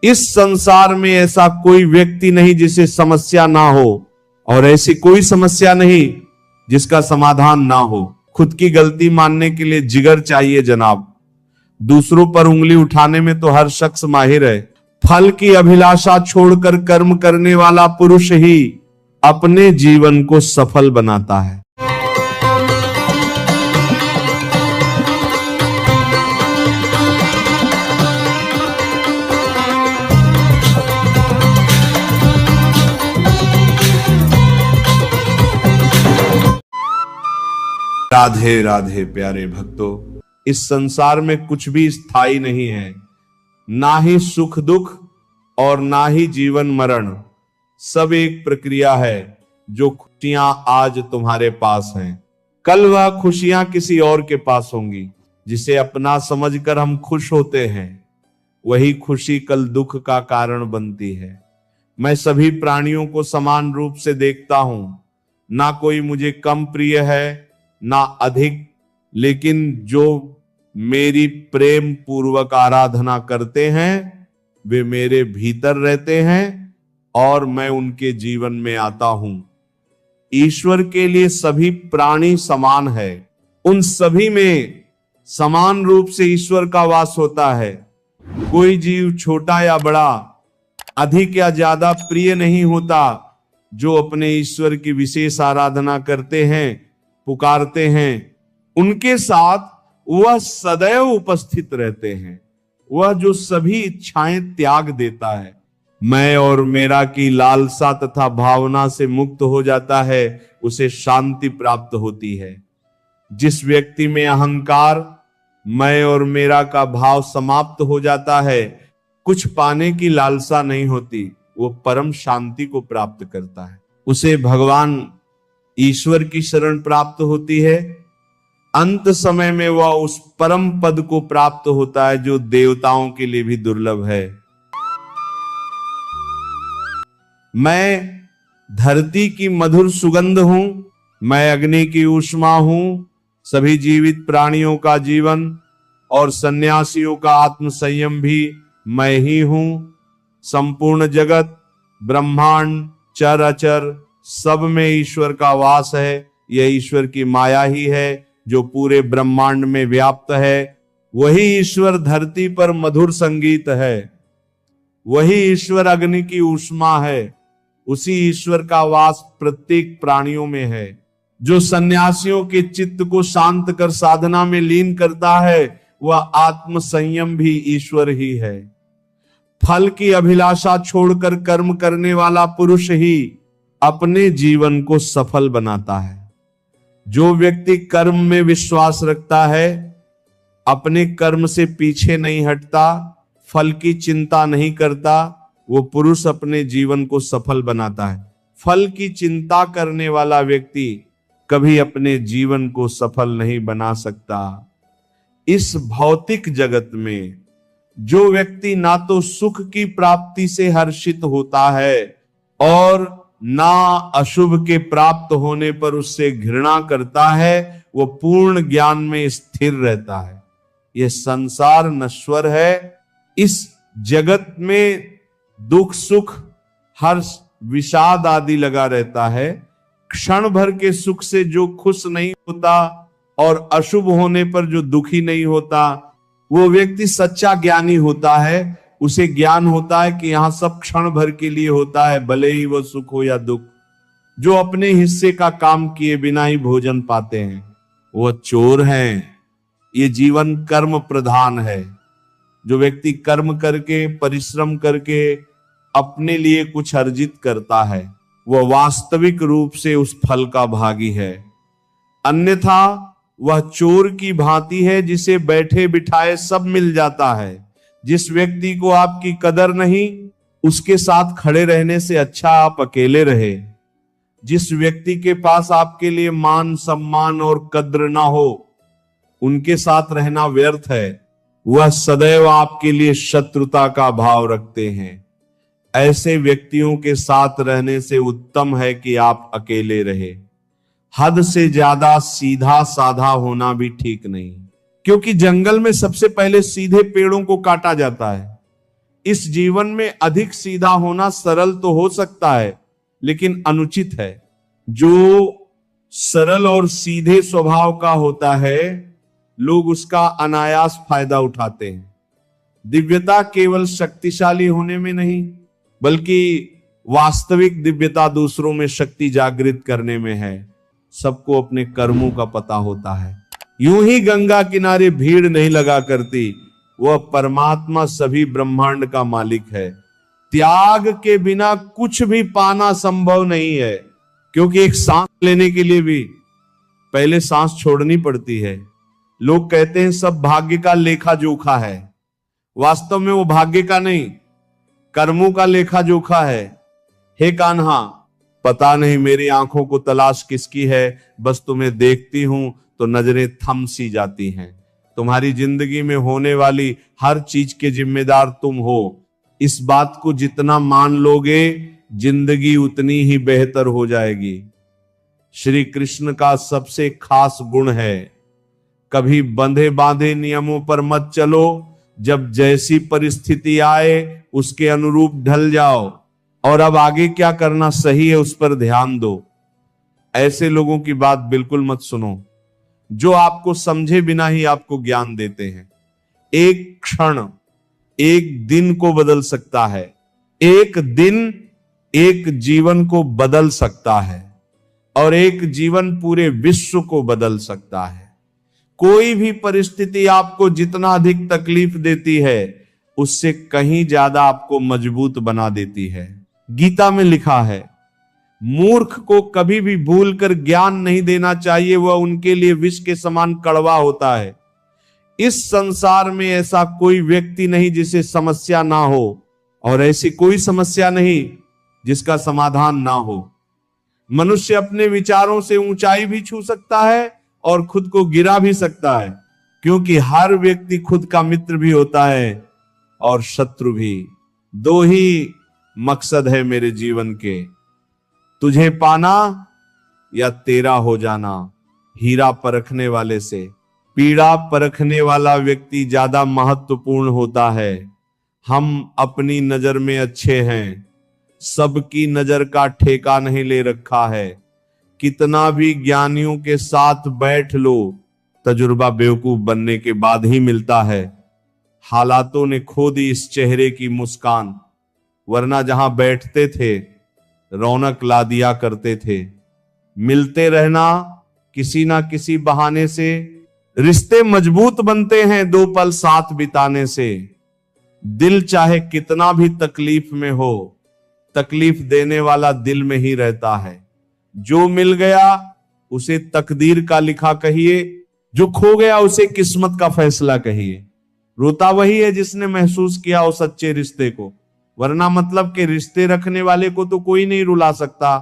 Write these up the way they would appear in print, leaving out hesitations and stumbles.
इस संसार में ऐसा कोई व्यक्ति नहीं जिसे समस्या ना हो, और ऐसी कोई समस्या नहीं जिसका समाधान ना हो। खुद की गलती मानने के लिए जिगर चाहिए जनाब। दूसरों पर उंगली उठाने में तो हर शख्स माहिर है। फल की अभिलाषा छोड़कर कर्म करने वाला पुरुष ही अपने जीवन को सफल बनाता है। राधे राधे प्यारे भक्तों, इस संसार में कुछ भी स्थायी नहीं है, ना ही सुख दुख और ना ही जीवन मरण। सब एक प्रक्रिया है। जो खुशियां आज तुम्हारे पास हैं, कल वह खुशियां किसी और के पास होंगी। जिसे अपना समझकर हम खुश होते हैं, वही खुशी कल दुख का कारण बनती है। मैं सभी प्राणियों को समान रूप से देखता हूं, ना कोई मुझे कम प्रिय है ना अधिक, लेकिन जो मेरी प्रेम पूर्वक आराधना करते हैं वे मेरे भीतर रहते हैं और मैं उनके जीवन में आता हूं। ईश्वर के लिए सभी प्राणी समान है। उन सभी में समान रूप से ईश्वर का वास होता है। कोई जीव छोटा या बड़ा, अधिक या ज्यादा प्रिय नहीं होता। जो अपने ईश्वर की विशेष आराधना करते हैं, पुकारते हैं, उनके साथ वह सदैव उपस्थित रहते हैं। वह जो सभी इच्छाएं त्याग देता है, मैं और मेरा की लालसा तथा भावना से मुक्त हो जाता है, उसे शांति प्राप्त होती है। जिस व्यक्ति में अहंकार, मैं और मेरा का भाव समाप्त हो जाता है, कुछ पाने की लालसा नहीं होती, वो परम शांति को प्राप्त करता है। उसे भगवान ईश्वर की शरण प्राप्त होती है। अंत समय में वह उस परम पद को प्राप्त होता है जो देवताओं के लिए भी दुर्लभ है। मैं धरती की मधुर सुगंध हूं, मैं अग्नि की ऊष्मा हूं, सभी जीवित प्राणियों का जीवन और सन्यासियों का आत्म संयम भी मैं ही हूं। संपूर्ण जगत, ब्रह्मांड, चर अचर, सब में ईश्वर का वास है। यह ईश्वर की माया ही है जो पूरे ब्रह्मांड में व्याप्त है। वही ईश्वर धरती पर मधुर संगीत है, वही ईश्वर अग्नि की ऊष्मा है, उसी ईश्वर का वास प्रत्येक प्राणियों में है। जो सन्यासियों के चित्त को शांत कर साधना में लीन करता है, वह आत्म संयम भी ईश्वर ही है। फल की अभिलाषा छोड़कर कर्म करने वाला पुरुष ही अपने जीवन को सफल बनाता है। जो व्यक्ति कर्म में विश्वास रखता है, अपने कर्म से पीछे नहीं हटता, फल की चिंता नहीं करता, वो पुरुष अपने जीवन को सफल बनाता है। फल की चिंता करने वाला व्यक्ति कभी अपने जीवन को सफल नहीं बना सकता। इस भौतिक जगत में जो व्यक्ति ना तो सुख की प्राप्ति से हर्षित होता है और ना अशुभ के प्राप्त होने पर उससे घृणा करता है, वो पूर्ण ज्ञान में स्थिर रहता है। यह संसार नश्वर है। इस जगत में दुख सुख हर्ष विषाद आदि लगा रहता है। क्षण भर के सुख से जो खुश नहीं होता और अशुभ होने पर जो दुखी नहीं होता, वो व्यक्ति सच्चा ज्ञानी होता है। उसे ज्ञान होता है कि यहां सब क्षण भर के लिए होता है, भले ही वो सुख हो या दुख। जो अपने हिस्से का काम किए बिना ही भोजन पाते हैं, वो चोर हैं। ये जीवन कर्म प्रधान है। जो व्यक्ति कर्म करके, परिश्रम करके अपने लिए कुछ अर्जित करता है, वह वास्तविक रूप से उस फल का भागी है। अन्यथा वह चोर की भांति है जिसे बैठे बिठाए सब मिल जाता है। जिस व्यक्ति को आपकी कदर नहीं, उसके साथ खड़े रहने से अच्छा आप अकेले रहे। जिस व्यक्ति के पास आपके लिए मान सम्मान और कद्र ना हो, उनके साथ रहना व्यर्थ है। वह सदैव आपके लिए शत्रुता का भाव रखते हैं। ऐसे व्यक्तियों के साथ रहने से उत्तम है कि आप अकेले रहे। हद से ज्यादा सीधा साधा होना भी ठीक नहीं, क्योंकि जंगल में सबसे पहले सीधे पेड़ों को काटा जाता है। इस जीवन में अधिक सीधा होना सरल तो हो सकता है, लेकिन अनुचित है। जो सरल और सीधे स्वभाव का होता है, लोग उसका अनायास फायदा उठाते हैं। दिव्यता केवल शक्तिशाली होने में नहीं, बल्कि वास्तविक दिव्यता दूसरों में शक्ति जागृत करने में है। सबको अपने कर्मों का पता होता है। यूं ही गंगा किनारे भीड़ नहीं लगा करती, वह परमात्मा सभी ब्रह्मांड का मालिक है। त्याग के बिना कुछ भी पाना संभव नहीं है, क्योंकि एक सांस लेने के लिए भी पहले सांस छोड़नी पड़ती है। लोग कहते हैं सब भाग्य का लेखा जोखा है। वास्तव में वो भाग्य का नहीं, कर्मों का लेखा जोखा है। हे कान्हा, पता नहीं मेरी आंखों को तलाश किसकी है, बस तुम्हें देखती हूं तो नजरें थम सी जाती हैं। तुम्हारी जिंदगी में होने वाली हर चीज के जिम्मेदार तुम हो। इस बात को जितना मान लोगे, जिंदगी उतनी ही बेहतर हो जाएगी। श्री कृष्ण का सबसे खास गुण है, कभी बंधे बांधे नियमों पर मत चलो। जब जैसी परिस्थिति आए उसके अनुरूप ढल जाओ, और अब आगे क्या करना सही है उस पर ध्यान दो। ऐसे लोगों की बात बिल्कुल मत सुनो, जो आपको समझे बिना ही आपको ज्ञान देते हैं। एक क्षण एक दिन को बदल सकता है, एक दिन एक जीवन को बदल सकता है, और एक जीवन पूरे विश्व को बदल सकता है। कोई भी परिस्थिति आपको जितना अधिक तकलीफ देती है, उससे कहीं ज्यादा आपको मजबूत बना देती है। गीता में लिखा है, मूर्ख को कभी भी भूलकर ज्ञान नहीं देना चाहिए, वह उनके लिए विष के समान कड़वा होता है। इस संसार में ऐसा कोई व्यक्ति नहीं जिसे समस्या ना हो, और ऐसी कोई समस्या नहीं जिसका समाधान ना हो। मनुष्य अपने विचारों से ऊंचाई भी छू सकता है और खुद को गिरा भी सकता है, क्योंकि हर व्यक्ति खुद का मित्र भी होता है और शत्रु भी। दो ही मकसद है मेरे जीवन के, तुझे पाना या तेरा हो जाना। हीरा परखने वाले से पीड़ा परखने वाला व्यक्ति ज्यादा महत्वपूर्ण होता है। हम अपनी नजर में अच्छे हैं, सबकी नजर का ठेका नहीं ले रखा है। कितना भी ज्ञानियों के साथ बैठ लो, तजुर्बा बेवकूफ बनने के बाद ही मिलता है। हालातों ने खो दी इस चेहरे की मुस्कान, वरना जहां बैठते थे रौनक ला दिया करते थे। मिलते रहना किसी ना किसी बहाने से, रिश्ते मजबूत बनते हैं दो पल साथ बिताने से। दिल चाहे कितना भी तकलीफ में हो, तकलीफ देने वाला दिल में ही रहता है। जो मिल गया उसे तकदीर का लिखा कहिए, जो खो गया उसे किस्मत का फैसला कहिए। रोता वही है जिसने महसूस किया उस सच्चे रिश्ते को, वरना मतलब के रिश्ते रखने वाले को तो कोई नहीं रुला सकता।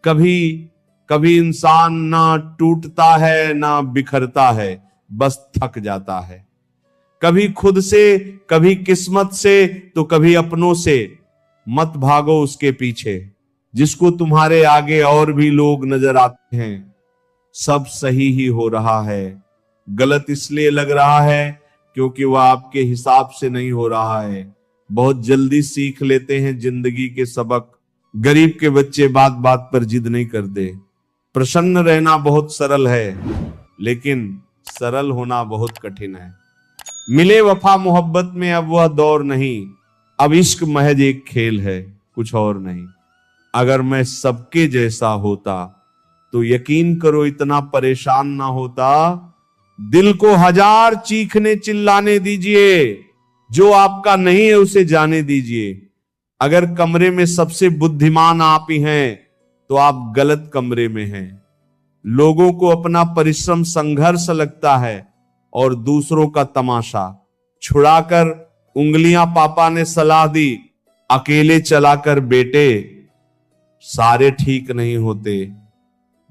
कभी कभी इंसान ना टूटता है ना बिखरता है, बस थक जाता है। कभी खुद से, कभी किस्मत से, तो कभी अपनों से। मत भागो उसके पीछे जिसको तुम्हारे आगे और भी लोग नजर आते हैं। सब सही ही हो रहा है, गलत इसलिए लग रहा है क्योंकि वह आपके हिसाब से नहीं हो रहा है। बहुत जल्दी सीख लेते हैं जिंदगी के सबक। गरीब के बच्चे बात बात पर जिद नहीं करते। प्रसन्न रहना बहुत सरल है, लेकिन सरल होना बहुत कठिन है। मिले वफा मोहब्बत में अब वह दौर नहीं, अब इश्क महज एक खेल है, कुछ और नहीं। अगर मैं सबके जैसा होता तो यकीन करो इतना परेशान ना होता। दिल को हजार चीखने चिल्लाने दीजिए, जो आपका नहीं है उसे जाने दीजिए। अगर कमरे में सबसे बुद्धिमान आप ही हैं तो आप गलत कमरे में हैं। लोगों को अपना परिश्रम संघर्ष लगता है और दूसरों का तमाशा। छुड़ाकर उंगलियां पापा ने सलाह दी, अकेले चलाकर बेटे सारे ठीक नहीं होते।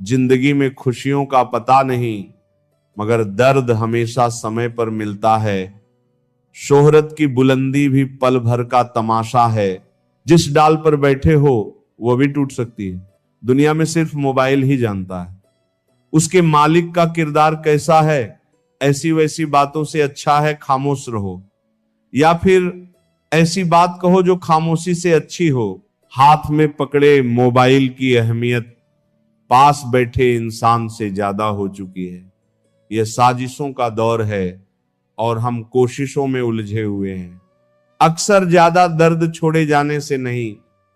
जिंदगी में खुशियों का पता नहीं, मगर दर्द हमेशा समय पर मिलता है। शोहरत की बुलंदी भी पल भर का तमाशा है। जिस डाल पर बैठे हो वो भी टूट सकती है। दुनिया में सिर्फ मोबाइल ही जानता है उसके मालिक का किरदार कैसा है। ऐसी वैसी बातों से अच्छा है खामोश रहो, या फिर ऐसी बात कहो जो खामोशी से अच्छी हो। हाथ में पकड़े मोबाइल की अहमियत पास बैठे इंसान से ज्यादा हो चुकी है। यह साजिशों का दौर है और हम कोशिशों में उलझे हुए हैं। अक्सर ज्यादा दर्द छोड़े जाने से नहीं,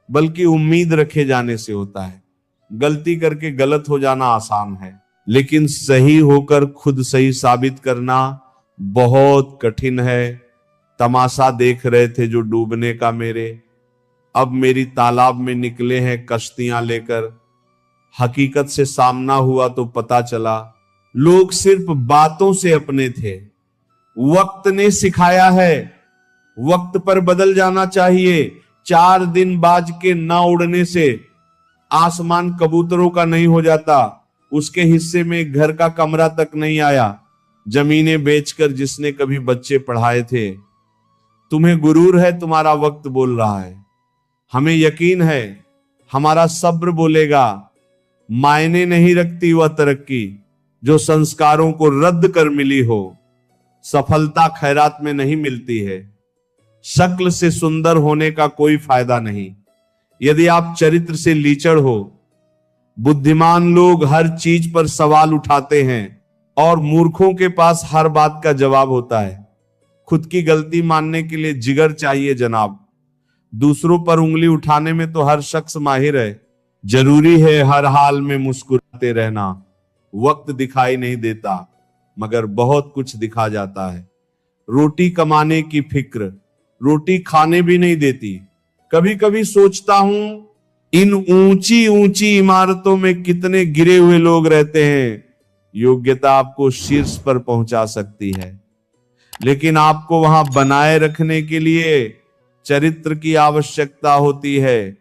बल्कि उम्मीद रखे जाने से होता है। गलती करके गलत हो जाना आसान है, लेकिन सही होकर खुद सही साबित करना बहुत कठिन है। तमाशा देख रहे थे जो डूबने का मेरे, अब मेरी तालाब में निकले हैं कश्तियां लेकर। हकीकत से सामना हुआ तो पता चला लोग सिर्फ बातों से अपने थे। वक्त ने सिखाया है, वक्त पर बदल जाना चाहिए। 4 दिन बाज के ना उड़ने से आसमान कबूतरों का नहीं हो जाता। उसके हिस्से में एक घर का कमरा तक नहीं आया। जमीनें बेचकर जिसने कभी बच्चे पढ़ाए थे। तुम्हें गुरूर है, तुम्हारा वक्त बोल रहा है। हमें यकीन है हमारा सब्र बोलेगा। मायने नहीं रखती वह तरक्की जो संस्कारों को रद्द कर मिली हो। सफलता खैरात में नहीं मिलती है। शक्ल से सुंदर होने का कोई फायदा नहीं यदि आप चरित्र से लीचड़ हो। बुद्धिमान लोग हर चीज पर सवाल उठाते हैं और मूर्खों के पास हर बात का जवाब होता है। खुद की गलती मानने के लिए जिगर चाहिए जनाब। दूसरों पर उंगली उठाने में तो हर शख्स माहिर है। जरूरी है हर हाल में मुस्कुराते रहना। वक्त दिखाई नहीं देता मगर बहुत कुछ दिखा जाता है। रोटी कमाने की फिक्र रोटी खाने भी नहीं देती। कभी कभी सोचता हूं इन ऊंची ऊंची इमारतों में कितने गिरे हुए लोग रहते हैं। योग्यता आपको शीर्ष पर पहुंचा सकती है, लेकिन आपको वहां बनाए रखने के लिए चरित्र की आवश्यकता होती है।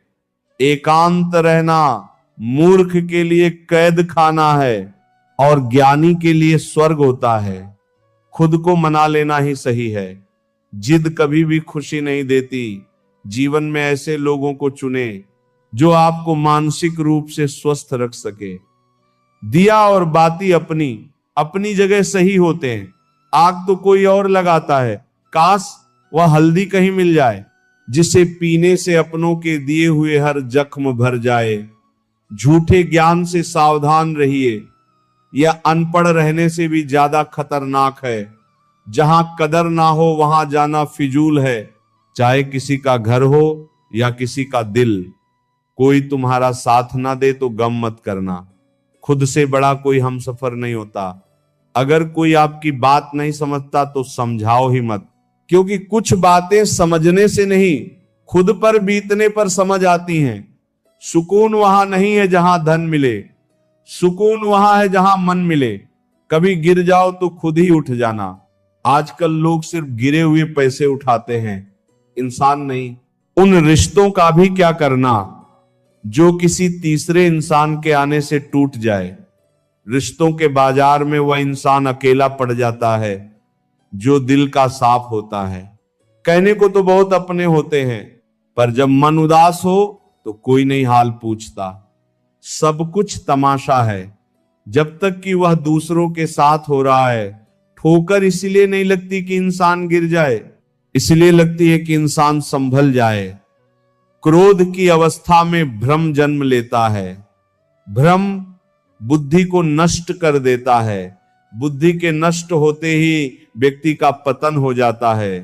एकांत रहना मूर्ख के लिए कैद खाना है और ज्ञानी के लिए स्वर्ग होता है। खुद को मना लेना ही सही है। जिद कभी भी खुशी नहीं देती। जीवन में ऐसे लोगों को चुने जो आपको मानसिक रूप से स्वस्थ रख सके। दिया और बाती अपनी अपनी जगह सही होते हैं। आग तो कोई और लगाता है। काश वह हल्दी कहीं मिल जाए जिसे पीने से अपनों के दिए हुए हर जख्म भर जाए। झूठे ज्ञान से सावधान रहिए। यह अनपढ़ रहने से भी ज्यादा खतरनाक है। जहां कदर ना हो वहां जाना फिजूल है। चाहे किसी का घर हो या किसी का दिल। कोई तुम्हारा साथ ना दे तो गम मत करना। खुद से बड़ा कोई हमसफर नहीं होता। अगर कोई आपकी बात नहीं समझता तो समझाओ ही मत, क्योंकि कुछ बातें समझने से नहीं खुद पर बीतने पर समझ आती हैं। सुकून वहां नहीं है जहां धन मिले, सुकून वहां है जहां मन मिले। कभी गिर जाओ तो खुद ही उठ जाना। आजकल लोग सिर्फ गिरे हुए पैसे उठाते हैं, इंसान नहीं। उन रिश्तों का भी क्या करना जो किसी तीसरे इंसान के आने से टूट जाए। रिश्तों के बाजार में वह इंसान अकेला पड़ जाता है जो दिल का साफ होता है। कहने को तो बहुत अपने होते हैं, पर जब मन उदास हो तो कोई नहीं हाल पूछता। सब कुछ तमाशा है जब तक कि वह दूसरों के साथ हो रहा है। ठोकर इसलिए नहीं लगती कि इंसान गिर जाए, इसलिए लगती है कि इंसान संभल जाए। क्रोध की अवस्था में भ्रम जन्म लेता है। भ्रम बुद्धि को नष्ट कर देता है। बुद्धि के नष्ट होते ही व्यक्ति का पतन हो जाता है।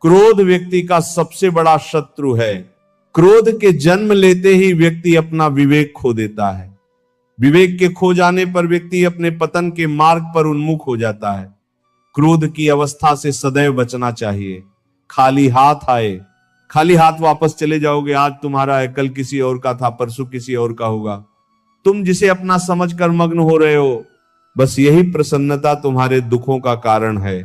क्रोध व्यक्ति का सबसे बड़ा शत्रु है। क्रोध के जन्म लेते ही व्यक्ति अपना विवेक खो देता है। विवेक के खो जाने पर व्यक्ति अपने पतन के मार्ग पर उन्मुख हो जाता है। क्रोध की अवस्था से सदैव बचना चाहिए। खाली हाथ आए, खाली हाथ वापस चले जाओगे। आज तुम्हारा है, कल किसी और का था, परसों किसी और का होगा। तुम जिसे अपना समझकर मग्न हो रहे हो, बस यही प्रसन्नता तुम्हारे दुखों का कारण है।